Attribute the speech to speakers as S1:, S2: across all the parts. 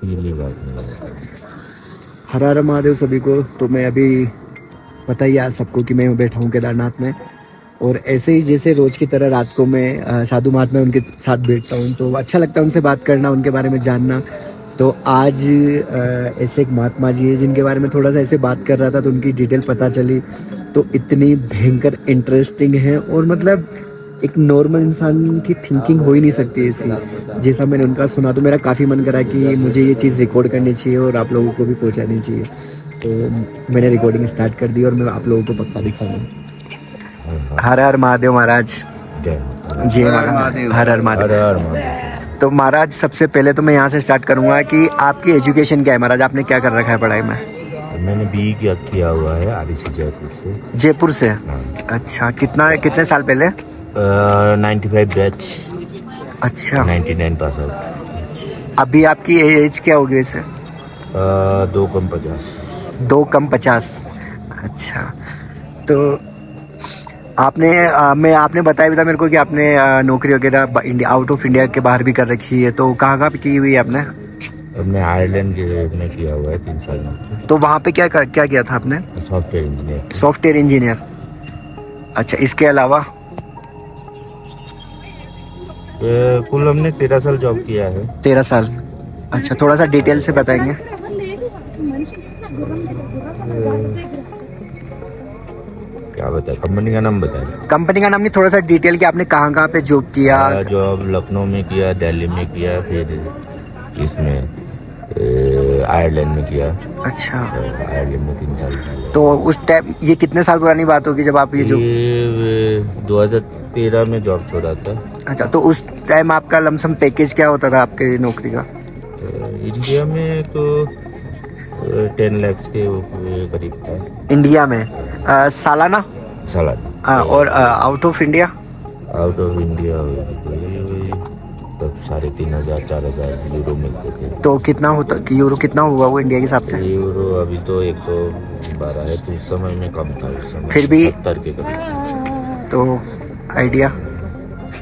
S1: पहली बार नहीं।
S2: हर हर महादेव सभी को। तो मैं अभी पता ही है आप सबको कि मैं बैठा हूँ केदारनाथ में, और ऐसे ही जैसे रोज की तरह रात को मैं साधु महात्मा उनके साथ बैठता हूँ, तो अच्छा लगता है उनसे बात करना, उनके बारे में जानना। तो आज ऐसे एक महात्मा जी है जिनके बारे में थोड़ा सा ऐसे बात कर रहा था, तो उनकी डिटेल पता चली, तो इतनी भयंकर इंटरेस्टिंग है, और मतलब एक नॉर्मल इंसान की थिंकिंग हो ही नहीं सकती ऐसी। जैसा मैंने उनका सुना तो मेरा काफ़ी मन करा कि मुझे ये चीज़ रिकॉर्ड करनी चाहिए और आप लोगों को भी पहुंचानी चाहिए। तो मैंने रिकॉर्डिंग स्टार्ट कर दी और मैं आप लोगों को पक्का दिखाऊंगा। हर हर महादेव महाराज। जय महादेव। हर हर महादेव। तो महाराज सबसे पहले तो मैं यहाँ से स्टार्ट करूँगा कि आपकी एजुकेशन क्या है महाराज, आपने क्या कर रखा है पढ़ाई में?
S1: मैंने बी किया हुआ है आरईसी जयपुर से।
S2: जयपुर से? अच्छा, कितने साल पहले?
S1: 95 बैच।
S2: अच्छा,
S1: 99 पास आउट।
S2: अभी आपकी एज क्या होगी वैसे?
S1: 2 कम 50।
S2: 2 कम 50। अच्छा, तो आपने बताया भी था मेरे को कि आपने नौकरी वगैरह इंडिया, आउट ऑफ इंडिया के बाहर भी कर रखी है, तो कहाँ पे की हुई है आपने?
S1: मैं आयरलैंड में किया हुआ है 3 साल में।
S2: तो वहाँ पे क्या किया था आपने?
S1: Software engineer.
S2: Software engineer. अच्छा, इसके अलावा?
S1: कुल हमने 13 साल जॉब किया है।
S2: 13 साल। अच्छा, थोड़ा सा डिटेल से बताएंगे?
S1: क्या बताए, कंपनी का नाम बताए?
S2: कंपनी का नाम नहीं, थोड़ा सा डिटेल कि आपने कहाँ पे जॉब किया?
S1: जॉब लखनऊ में किया, दिल्ली में किया, फिर इसमें आयरलैंड में किया।
S2: अच्छा,
S1: आयरलैंड में 3 साल किया।
S2: तो उस टाइम, ये कितने साल पुरानी बात होगी जब आप ये
S1: 2013 में जॉब छोड़ा था।
S2: अच्छा, तो उस टाइम आपका लमसम पैकेज क्या होता था आपके नौकरी का?
S1: इंडिया में तो 10 लाख के करीब था।
S2: इंडिया में सालाना?
S1: सालाना।
S2: और out of India?
S1: Out of India तब 3,500 4,000 यूरो मिलते थे।
S2: तो कितना होता, यूरो कितना हुआ वो इंडिया के हिसाब से?
S1: यूरो अभी तो 112 है, तो उस समय में कम था। उस समय
S2: फिर भी
S1: 70 के करीब।
S2: तो आइडिया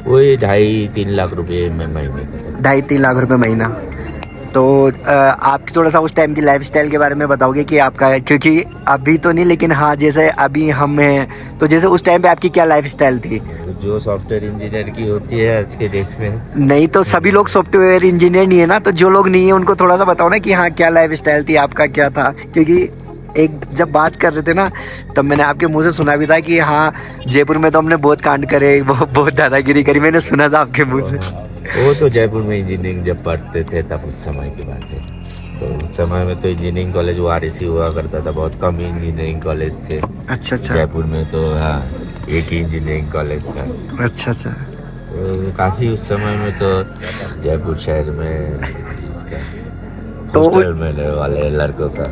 S1: वही 2.5-3 लाख रुपए में महीने का।
S2: 2.5-3 लाख रुपए महीना। तो आपकी थोड़ा सा उस टाइम की लाइफस्टाइल के बारे में बताओगे कि आपका, क्योंकि अभी तो नहीं लेकिन हाँ जैसे अभी हम हैं, तो जैसे उस टाइम पे आपकी क्या लाइफस्टाइल थी?
S1: जो सॉफ्टवेयर इंजीनियर की होती है आज के डेट में।
S2: नहीं तो सभी लोग सॉफ्टवेयर इंजीनियर नहीं है ना, तो जो लोग नहीं है उनको थोड़ा सा बताओ ना कि हाँ क्या लाइफस्टाइल थी आपका, क्या था? क्योंकि एक जब बात कर रहे थे ना, तब मैंने आपके मुंह से सुना भी था कि हाँ जयपुर में तो हमने बहुत कांड करे, बहुत दादागिरी करी, मैंने सुना था आपके मुंह से।
S1: वो तो जयपुर में इंजीनियरिंग जब पढ़ते थे तब उस समय की बात है। तो उस समय में तो इंजीनियरिंग कॉलेज वो आरईसी हुआ करता था, बहुत कम इंजीनियरिंग कॉलेज थे।
S2: अच्छा अच्छा।
S1: जयपुर में तो हाँ एक ही इंजीनियरिंग कॉलेज था।
S2: अच्छा अच्छा।
S1: तो काफ़ी उस समय में तो जयपुर शहर में
S2: तो
S1: हॉस्टल में रहने वाले लड़कों का।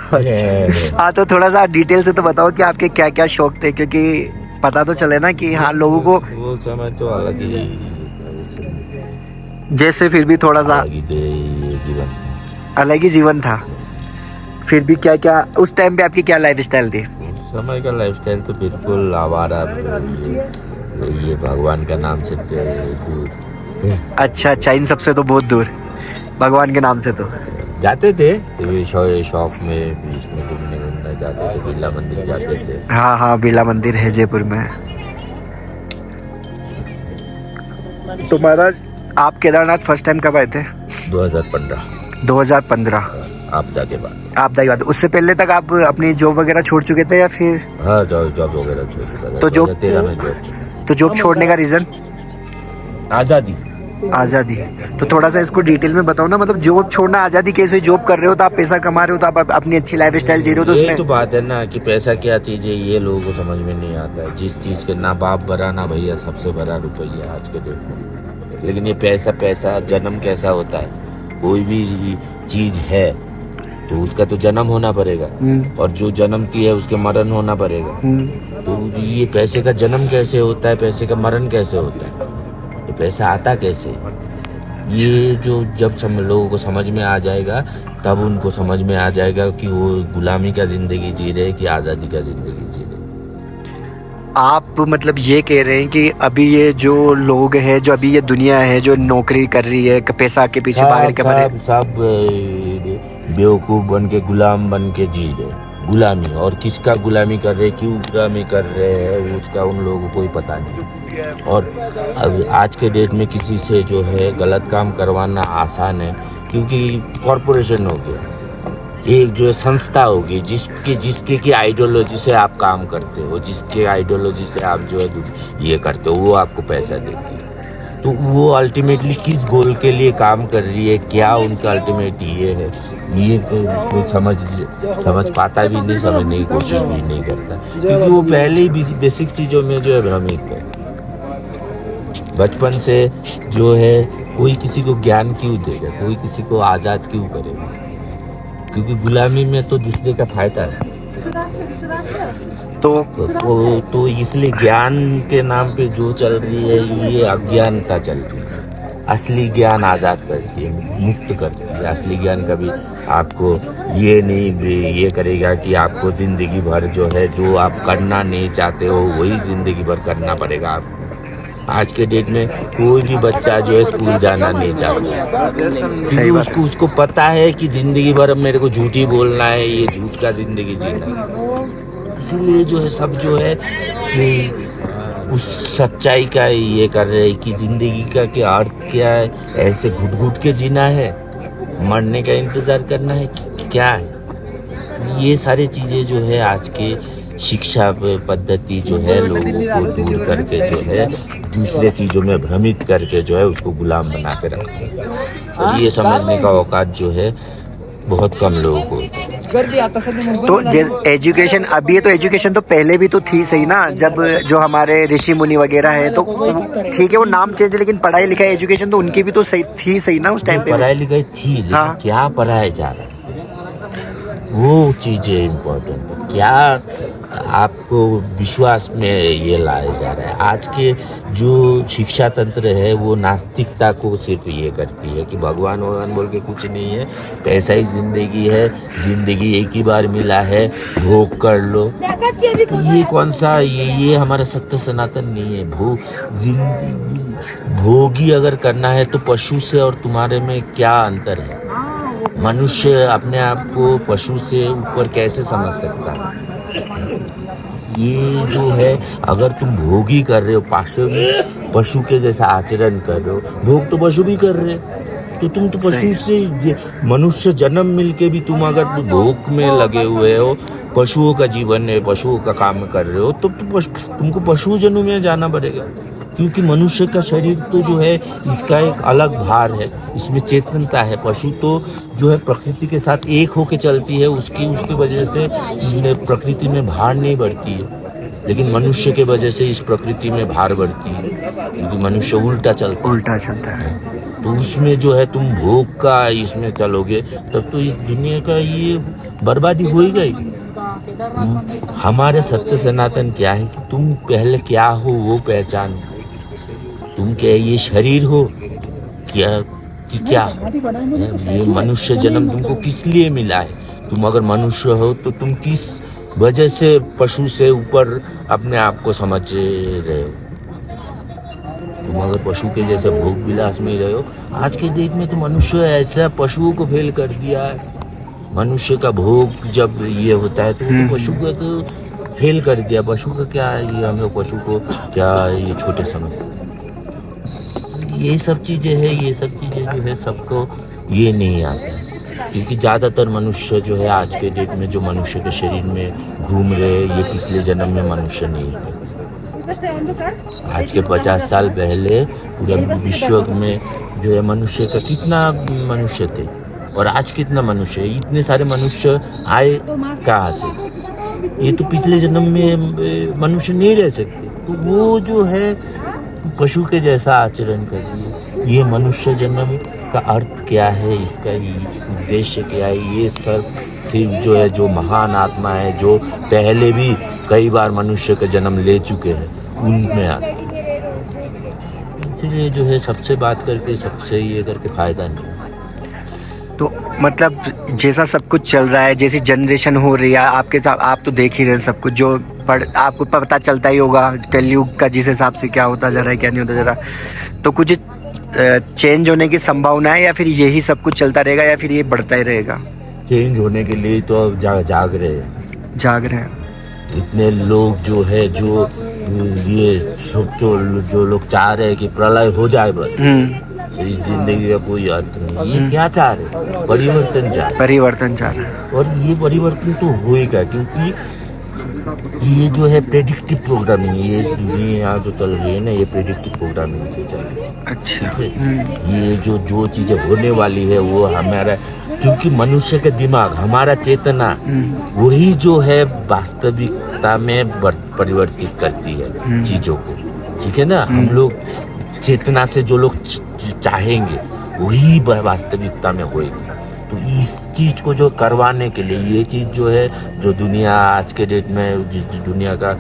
S2: हाँ, तो थोड़ा सा डिटेल से तो बताओ कि आपके क्या क्या शौक थे, क्योंकि पता तो चले ना कि हाँ लोगों को।
S1: वो समय तो अलग ही,
S2: जैसे फिर भी थोड़ा सा
S1: जीवन,
S2: अलग ही जीवन था। फिर भी क्या क्या उस टाइम पे आपकी क्या लाइफस्टाइल थी?
S1: उस समय का लाइफस्टाइल तो बिल्कुल आवारा, ये भगवान का नाम से दूर।
S2: अच्छा अच्छा, इन सबसे तो बहुत दूर, भगवान के नाम से तो
S1: जाते थे शॉप में, बीच में घूमने जाते थे, बिरला मंदिर जाते थे।
S2: हाँ हाँ, बिरला मंदिर है जयपुर में। तो महाराज आप केदारनाथ फर्स्ट टाइम कब आए थे?
S1: 2015।
S2: 2015
S1: आपदा के बाद।
S2: आपदा की बात। उससे पहले तक आप अपनी जॉब वगैरह छोड़ चुके थे या फिर?
S1: हाँ, जॉब वगैरह छोड़ चुका था।
S2: तो
S1: 2013 में जॉब।
S2: तो जॉब छोड़ने का रीजन?
S1: आज़ादी।
S2: आज़ादी। तो थोड़ा सा इसको डिटेल में बताओ ना, मतलब जॉब छोड़ना आज़ादी कैसे? जॉब कर रहे हो तो आप पैसा कमा रहे हो, तो आप अपनी अच्छी लाइफ स्टाइल जी रहे हो, तो
S1: यही
S2: उसमें
S1: तो बात है ना कि पैसा क्या चीज़ है, ये लोगों को समझ में नहीं आता है। जिस चीज़ के ना बाप बड़ा ना भैया, सबसे बड़ा रुपया आज के डेट में। लेकिन ये पैसा जन्म कैसा होता है? कोई भी चीज़ है तो उसका तो जन्म होना पड़ेगा, और जो जन्मती है उसके मरण होना पड़ेगा। तो ये पैसे का जन्म कैसे होता है, पैसे का मरण कैसे होता है, ये पैसा आता कैसे? ये जो जब लोगों को समझ में आ जाएगा, तब उनको समझ में आ जाएगा कि वो गुलामी का जिंदगी जी रहे कि आज़ादी का जिंदगी जी रहे।
S2: आप मतलब ये कह रहे हैं कि अभी ये जो लोग हैं, जो अभी ये दुनिया है जो नौकरी कर रही है, पैसा के पीछे भाग रही
S1: सब
S2: है,
S1: सब सब बेवकूफ़ बन के गुलाम बन के जी रहे, गुलामी। और किसका गुलामी कर रहे, क्यों गुलामी कर रहे हैं, उसका उन लोगों को ही पता नहीं। और अब आज के डेट में किसी से जो है गलत काम करवाना आसान है, क्योंकि कॉरपोरेशन हो गया, एक जो है संस्था होगी जिसके की आइडियोलॉजी से आप काम करते हो, जिसके आइडियोलॉजी से आप जो है ये करते हो, वो आपको पैसा देती है। तो वो अल्टीमेटली किस गोल के लिए काम कर रही है, क्या उनका अल्टीमेट ये है, ये कोई समझ पाता भी नहीं, समझने की कोशिश भी नहीं करता, क्योंकि वो पहले ही बेसिक चीज़ों में जो है भ्रमित है। बचपन से जो है कोई किसी को ज्ञान क्यों देगा, कोई किसी को आज़ाद क्यों करेगा, क्योंकि गुलामी में तो दूसरे का फायदा है। तो इसलिए ज्ञान के नाम पे जो चल रही है ये अज्ञानता चल रही है। असली ज्ञान आज़ाद करती है, मुक्त करती है। असली ज्ञान कभी आपको ये नहीं ये करेगा कि आपको ज़िंदगी भर जो है जो आप करना नहीं चाहते हो वही ज़िंदगी भर करना पड़ेगा आपको। आज के डेट में कोई भी बच्चा जो है स्कूल जाना नहीं चाहता,
S2: सही बात है।
S1: उसको पता है कि ज़िंदगी भर अब मेरे को झूठ ही बोलना है, ये झूठ का ज़िंदगी जीना है। इसीलिए जो है सब जो है कि उस सच्चाई का ये कर रहे हैं कि ज़िंदगी का क्या अर्थ क्या है, ऐसे घुट घुट के जीना है, मरने का इंतज़ार करना है कि क्या है। ये सारी चीज़ें जो है आज के शिक्षा पद्धति जो है लोगों को दूर करके जो है दूसरे चीज़ों में भ्रमित करके जो है उसको गुलाम बना के रखते हैं। और ये समझने का औकात जो है बहुत कम लोगों को।
S2: तो एजुकेशन अभी तो एजुकेशन तो पहले भी तो थी सही ना, जब जो हमारे ऋषि मुनि वगैरह है तो ठीक है वो नाम चेंज, लेकिन पढ़ाई लिखाई एजुकेशन तो उनकी भी तो सही थी सही ना उस टाइम पे।
S1: पढ़ाई लिखाई थी, लेकिन
S2: हाँ।
S1: क्या पढ़ाया जा रहा है वो चीज़ें इम्पोर्टेंट है, क्या आपको विश्वास में ये लाया जा रहा है। आज के जो शिक्षा तंत्र है वो नास्तिकता को सिर्फ ये करती है कि भगवान बोल के कुछ नहीं है, पैसा ही जिंदगी है, जिंदगी एक ही बार मिला है, भोग कर लो। तो ये कौन सा ये हमारा सत्य सनातन नहीं है। जिंदगी भोगी अगर करना है तो पशु से और तुम्हारे में क्या अंतर है। मनुष्य अपने आप को पशु से ऊपर कैसे समझ सकता है। ये जो है अगर तुम भोगी कर रहे हो, पशु के जैसा आचरण कर रहे हो, भोग तो पशु भी कर रहे हैं, तो तुम तो पशु से मनुष्य जन्म मिलके भी तुम अगर भोग में लगे हुए हो, पशुओं का जीवन है, पशुओं का काम कर रहे हो, तो तुमको पशु जन्म में जाना पड़ेगा। क्योंकि मनुष्य का शरीर तो जो है इसका एक अलग भार है, इसमें चेतनता है। पशु तो जो है प्रकृति के साथ एक होके चलती है, उसकी वजह से प्रकृति में भार नहीं बढ़ती है, लेकिन मनुष्य के वजह से इस प्रकृति में भार बढ़ती है, क्योंकि मनुष्य उल्टा चलता है। तो उसमें जो है तुम भोग का इसमें चलोगे तब तो इस दुनिया का ये बर्बादी हो ही गई। हमारे सत्य सनातन क्या है कि तुम पहले क्या हो वो पहचान। तुम क्या ये शरीर हो क्या कि क्या ये मनुष्य जन्म तुमको किस लिए मिला है। तुम अगर मनुष्य हो तो तुम किस वजह से पशु से ऊपर अपने आप को समझ रहे हो। तुम अगर पशु के जैसे भोग विलास में रहे हो, आज के डेट में तो मनुष्य ऐसा पशुओं को फेल कर दिया है। मनुष्य का भोग जब ये होता है तो पशु का तो फेल कर दिया। पशु का क्या ये हम लोग पशु को क्या ये छोटे समझते हैं। ये सब चीज़ें है, ये सब चीज़ें जो है सबको ये नहीं आता है, क्योंकि ज़्यादातर मनुष्य जो है आज के डेट में जो मनुष्य के शरीर में घूम रहे ये पिछले जन्म में मनुष्य नहीं है। आज के 50 साल पहले पूरे विश्व में जो है मनुष्य का कितना मनुष्य थे और आज कितना मनुष्य है। इतने सारे मनुष्य आए कहाँ से। ये तो पिछले जन्म में मनुष्य नहीं रह सकते, तो वो जो है पशु के जैसा आचरण कर रही है। ये मनुष्य जन्म का अर्थ क्या है, इसका उद्देश्य क्या है, ये सब सिर्फ जो है जो महान आत्मा है जो पहले भी कई बार मनुष्य का जन्म ले चुके हैं उनमें आते। इसलिए जो है सबसे बात करके सबसे ये करके फायदा नहीं।
S2: तो मतलब जैसा सब कुछ चल रहा है, जैसी जनरेशन हो रही है, आपके साथ आप तो देख ही रहे हैं सब कुछ, जो आपको पता चलता ही होगा कलयुग का जिस हिसाब से क्या होता जा रहा है क्या नहीं होता जा रहा, तो कुछ चेंज होने की संभावना है या फिर यही सब कुछ चलता रहेगा या फिर ये बढ़ता ही रहेगा?
S1: चेंज होने के लिए तो अब जाग रहे हैं।
S2: जाग रहे हैं।
S1: इतने लोग जो है, जो ये सब जो लोग चाह रहे हैं कि प्रलय हो जाए बस, इस जिंदगी का कोई अर्थ नहीं। ये क्या चाह रहे? परिवर्तन चाह रहे।
S2: परिवर्तन चाह रहे हैं।
S1: और ये परिवर्तन तो होएगा, क्योंकि ये जो है प्रेडिक्टिव प्रोग्रामिंग, ये दुनिया जो चल रही है ना, ये प्रेडिक्टिव प्रोग्रामिंग से चल रही है।
S2: अच्छा।
S1: ये जो चीजें होने वाली है वो हमारा, क्योंकि मनुष्य का दिमाग, हमारा चेतना, वही जो है वास्तविकता में परिवर्तित करती है चीजों को। ठीक है ना? हम लोग चेतना से जो लोग चाहेंगे वही वास्तविकता में होएगी। तो इस चीज को जो करवाने के लिए, ये चीज जो है, जो दुनिया आज के डेट में जिस दुनिया का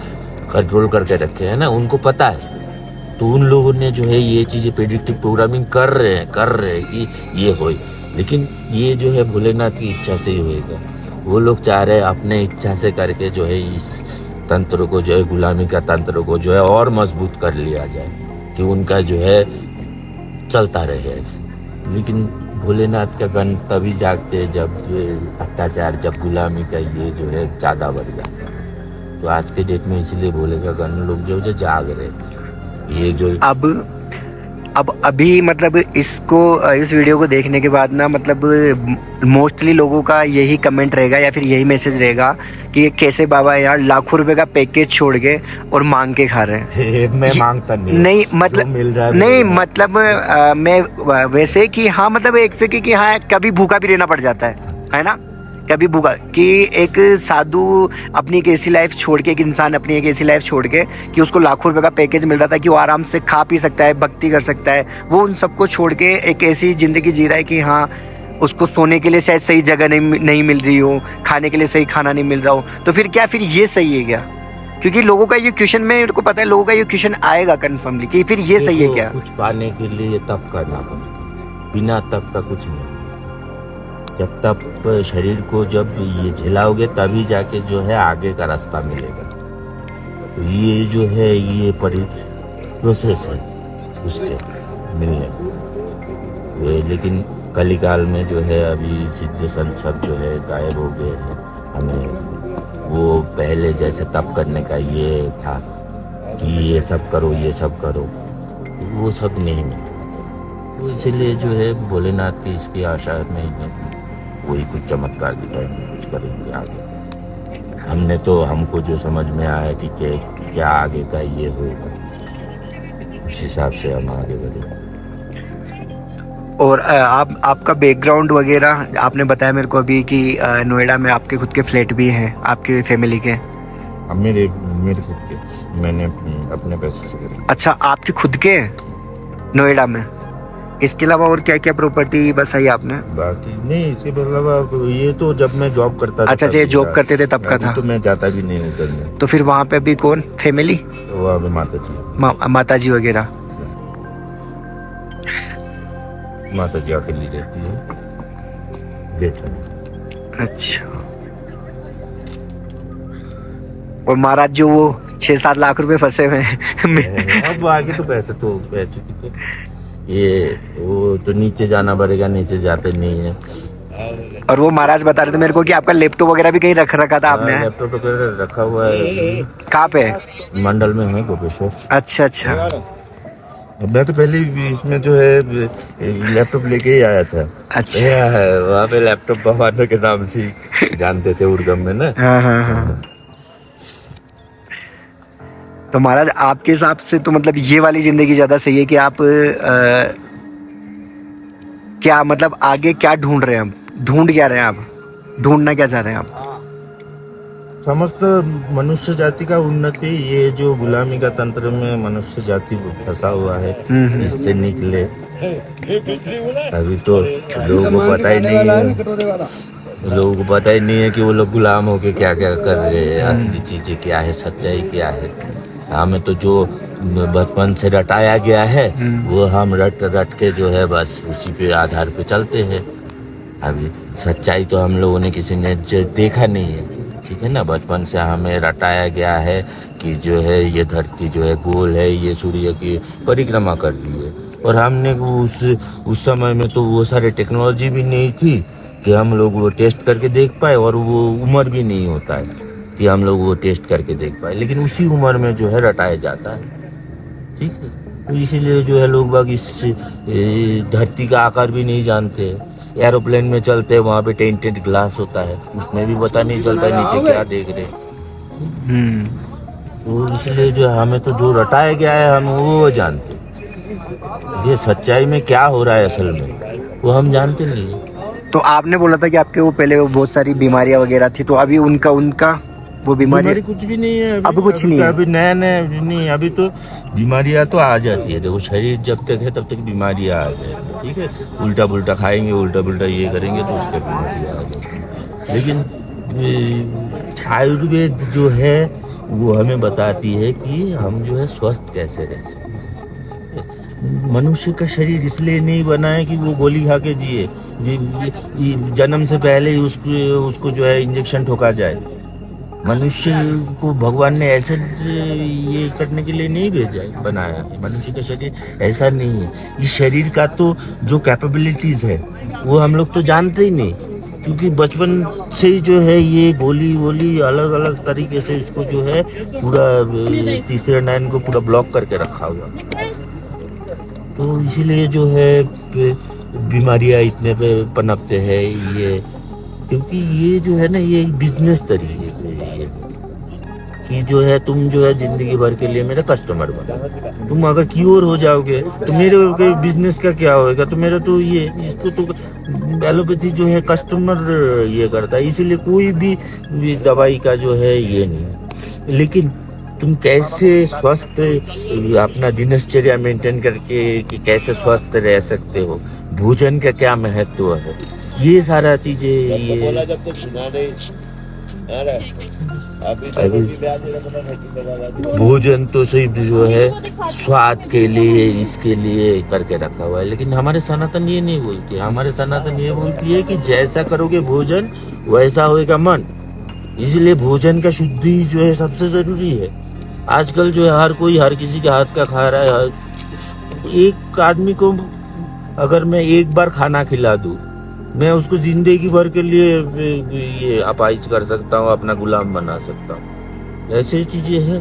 S1: कंट्रोल करके रखे है ना, उनको पता है। तो उन लोगों ने जो है ये चीजें प्रेडिक्टिव प्रोग्रामिंग कर रहे हैं कि ये होए। लेकिन ये जो है भोलेनाथ की इच्छा से ही होएगा। वो लोग चाह रहे हैं अपने इच्छा से करके जो है इस तंत्र को, जो है गुलामी का तंत्र को जो है और मजबूत कर लिया जाए, कि उनका जो है चलता रहे ऐसे। लेकिन भोलेनाथ का गण तभी जागते हैं जब अत्याचार, जब गुलामी का ये जो है ज्यादा बढ़ जाता है। तो आज के डेट में इसलिए भोले का गण लोग जो जाग रहे। ये जो
S2: अब अभी मतलब इसको, इस वीडियो को देखने के बाद ना, मतलब मोस्टली लोगों का यही कमेंट रहेगा या फिर यही मैसेज रहेगा कि ये कैसे बाबा यार लाखों रुपए का पैकेज छोड़ के और मांग के खा रहे हैं।
S1: मैं मांगता
S2: नहीं मतलब
S1: मिल रहा है
S2: नहीं मतलब मैं वैसे कि हाँ, मतलब एक से कि हाँ कभी भूखा भी रहना पड़ जाता है ना, कभी भूखा, कि एक साधु अपनी एक ऐसी लाइफ छोड़ के, एक इंसान अपनी एक ऐसी लाइफ छोड़ के कि उसको लाखों रुपए का पैकेज मिल रहा था कि वो आराम से खा पी सकता है, भक्ति कर सकता है, वो उन सबको छोड़ के एक ऐसी जिंदगी जी रहा है कि हाँ उसको सोने के लिए शायद सही जगह नहीं मिल रही हो, खाने के लिए सही खाना नहीं मिल रहा हो, तो फिर क्या फिर ये सही है क्या? क्योंकि लोगों का ये क्वेश्चन, मेरे को पता है लोगों का ये क्वेश्चन आएगा कन्फर्मली कि फिर ये सही है क्या?
S1: कुछ पाने के लिए तप करना पड़ेगा, बिना तप का कुछ नहीं। जब तक शरीर को जब ये झिलाओगे तभी जाके जो है आगे का रास्ता मिलेगा। तो ये जो है ये प्रोसेस है उसके मिलने में। लेकिन कलिकाल में जो है अभी सिद्ध संत सब जो है गायब हो गए हैं। हमें वो पहले जैसे तप करने का ये था कि ये सब करो, ये सब करो, वो सब नहीं मिला। तो इसलिए जो है भोलेनाथ की इसकी आशा में वही कुछ चमत्कार दिखाएंगे, कुछ करेंगे आगे। हमको जो समझ में आया कि क्या आगे का ये होगा, उस हिसाब से हम आगे बढ़ेंगे।
S2: और आपका बैकग्राउंड वगैरह आपने बताया मेरे को अभी कि नोएडा में आपके खुद के फ्लैट भी हैं आपकी फैमिली के?
S1: मेरे खुद के, मैंने अपने पैसे से करे।
S2: अच्छा, आपके खुद के नोएडा में? इसके अलावा और क्या क्या प्रॉपर्टी बसाई आपने?
S1: बाकी नहीं, इसके अलावा ये तो जब मैं जॉब करता था।
S2: अच्छा, ये जॉब करते थे तब का था?
S1: तो मैं जाता भी नहीं उधर में।
S2: तो फिर वहाँ पे अभी कौन फैमिली?
S1: वहाँ पे माता जी
S2: वगैरह?
S1: माता जी अकेली रहती है गेट में।
S2: अच्छा। और महाराज जो वो 6-7 लाख रुपए फंसे हुए हैं
S1: अब आगे तो पैसे तो बह चुकी थे। ये वो तो नीचे जाना पड़ेगा, नीचे जाते नहीं है।
S2: और वो महाराज बता रहे थे मेरे को कि आपका लैपटॉप वगैरह भी कहीं रखा था आपने?
S1: लैपटॉप वगैरह रखा हुआ है।
S2: कहाँ पे?
S1: मंडल में है गोपेश्वर।
S2: अच्छा।
S1: मैं तो पहले इसमें जो है लैपटॉप लेके ही आया था।
S2: अच्छा।
S1: वहाँ पे लैपटॉप भगवान के नाम से जानते थे उर्गम में ना।
S2: हाँ। तो महाराज आपके हिसाब से तो मतलब ये वाली जिंदगी ज्यादा सही है कि आप क्या मतलब आगे क्या ढूंढ रहे हैं? आप ढूंढ क्या रहे हैं? आप ढूंढना क्या चाह रहे हैं आप?
S1: समस्त मनुष्य जाति का उन्नति, ये जो गुलामी का तंत्र में मनुष्य जाति फंसा हुआ है, इससे निकले। अभी तो लोगों को पता ही नहीं है, लोगों को पता ही नहीं है कि वो लोग गुलाम होके क्या क्या कर रहे हैं, असली चीजें क्या है, सच्चाई क्या है। हमें तो जो बचपन से रटाया गया है वो हम रट के जो है बस उसी पे आधार पे चलते हैं। अभी सच्चाई तो हम लोगों ने किसी ने देखा नहीं है, ठीक है ना। बचपन से हमें रटाया गया है कि जो है ये धरती जो है गोल है, ये सूर्य की परिक्रमा कर रही है। और हमने उस समय में तो वो सारे टेक्नोलॉजी भी नहीं थी कि हम लोग वो टेस्ट करके देख पाए, और वो उम्र भी नहीं होता है कि हम लोग वो टेस्ट करके देख पाए। लेकिन उसी उम्र में जो है रटाया जाता है, ठीक है। तो इसीलिए जो है लोग बाग इस धरती का आकार भी नहीं जानते। एरोप्लेन में चलते हैं, वहाँ पे टेंटेड ग्लास होता है, उसमें भी पता नहीं चलता नीचे क्या देख रहे। तो इसलिए जो है हमें तो जो रटाया गया है हम वो जानते। ये सच्चाई में क्या हो रहा है असल में वो हम जानते नहीं है।
S2: तो आपने बोला था कि आपके वो पहले वो बहुत सारी बीमारियां वगैरह थी, तो अभी उनका वो बीमारी
S1: कुछ भी नहीं है।
S2: अब कुछ नहीं है।
S1: अभी नया नहीं, अभी तो बीमारियां तो आ जाती है। देखो शरीर जब तक है तब तक बीमारियां आ जाती है, ठीक है। उल्टा पुल्टा खाएंगे, उल्टा पुल्टा ये करेंगे तो उसके बीमारियां आ जाती है। लेकिन आयुर्वेद जो है वो हमें बताती है कि हम जो है स्वस्थ कैसे रह सकते हैं। मनुष्य का शरीर इसलिए नहीं बना है कि वो गोली खा के जिए, जन्म से पहले ही उसको जो है इंजेक्शन ठोका जाए। मनुष्य को भगवान ने ऐसे ये करने के लिए नहीं भेजा है, बनाया है। मनुष्य का शरीर ऐसा नहीं है। इस शरीर का तो जो कैपेबिलिटीज है वो हम लोग तो जानते ही नहीं, क्योंकि बचपन से ही जो है ये गोली अलग अलग तरीके से इसको जो है पूरा तीसरे नयन को पूरा ब्लॉक करके रखा हुआ। तो इसीलिए जो है बीमारियां इतने पे पनपते हैं ये, क्योंकि ये जो है ना ये बिजनेस तरीके से ये कि जो है तुम जो है जिंदगी भर के लिए मेरा कस्टमर बनो। तुम अगर क्योर हो जाओगे तो मेरे बिजनेस का क्या होएगा। तो मेरा तो ये इसको तो एलोपैथी जो है कस्टमर ये करता है, इसीलिए कोई भी दवाई का जो है ये नहीं। लेकिन तुम कैसे स्वस्थ अपना दिनचर्या मेंटेन करके कि कैसे स्वस्थ रह सकते हो, भोजन का क्या महत्व है, ये सारा चीजें ये भोजन तो सिर्फ जो है स्वाद के लिए इसके लिए करके रखा हुआ है। लेकिन हमारे सनातन ये नहीं बोलती। हमारे सनातन ये बोलती है कि जैसा करोगे भोजन वैसा होएगा मन। इसलिए भोजन का शुद्धि जो है सबसे जरूरी है। आजकल जो है हर किसी के हाथ का खा रहा है। एक आदमी को अगर मैं एक बार खाना खिला दूं, मैं उसको जिंदगी भर के लिए ये अपाइज कर सकता हूँ, अपना गुलाम बना सकता हूँ। ऐसी चीजें हैं।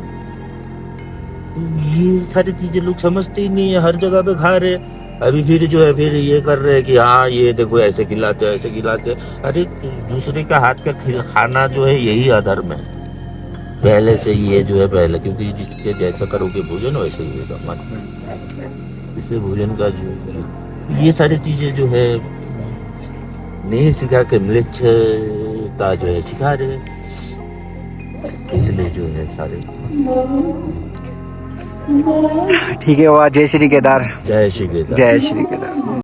S1: ये सारी चीजें लोग समझते ही नहीं है, हर जगह पे खा रहे। अभी फिर जो है फिर ये कर रहे हैं कि हाँ ये देखो ऐसे खिलाते ऐसे खिलाते। अरे दूसरे का हाथ का खाना जो है यही अधर्म है पहले से। ये जो है पहले, क्योंकि जिसके जैसा करोगे भोजन वैसे ही होगा मन। इसलिए भोजन का जो ये सारी चीजें जो है नहीं सिखा के म्लेच्छता जो है सिखा रहे, इसलिए जो है सारे।
S2: ठीक है। वाह, जय श्री केदार।
S1: जय श्री केदार।
S2: जय श्री केदार।